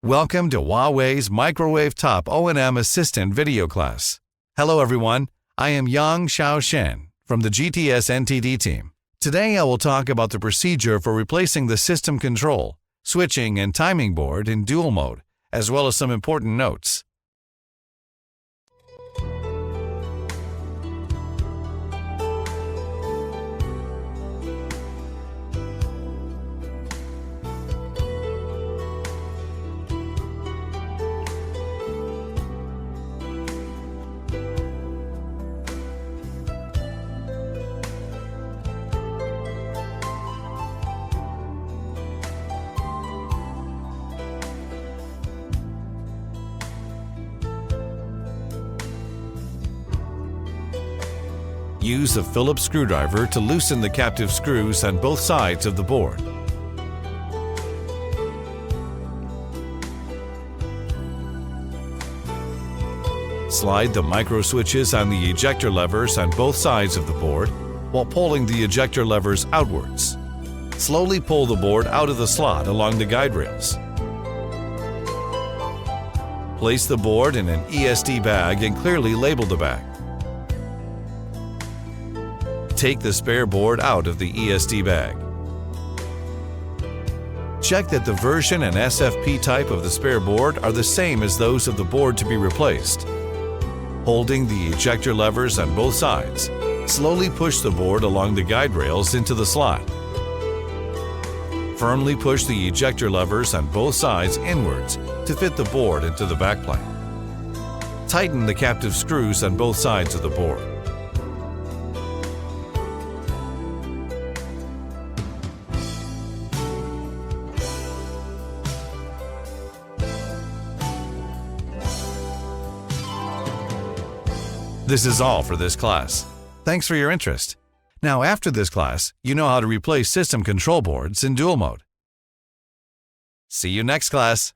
Welcome to Huawei's Microwave Top O&M Assistant video class. Hello everyone, I am Yang Xiaoshen from the GTS NTD team. Today I will talk about the procedure for replacing the system control, switching, and timing board in dual mode, as well as some important notes. Use a Phillips screwdriver to loosen the captive screws on both sides of the board. Slide the micro switches on the ejector levers on both sides of the board while pulling the ejector levers outwards. Slowly pull the board out of the slot along the guide rails. Place the board in an ESD bag and clearly label the bag. Take the spare board out of the ESD bag. Check that the version and SFP type of the spare board are the same as those of the board to be replaced. Holding the ejector levers on both sides, slowly push the board along the guide rails into the slot. Firmly push the ejector levers on both sides inwards to fit the board into the backplane. Tighten the captive screws on both sides of the board. This is all for this class. Thanks for your interest. Now, after this class, you know how to replace system control boards in dual mode. See you next class.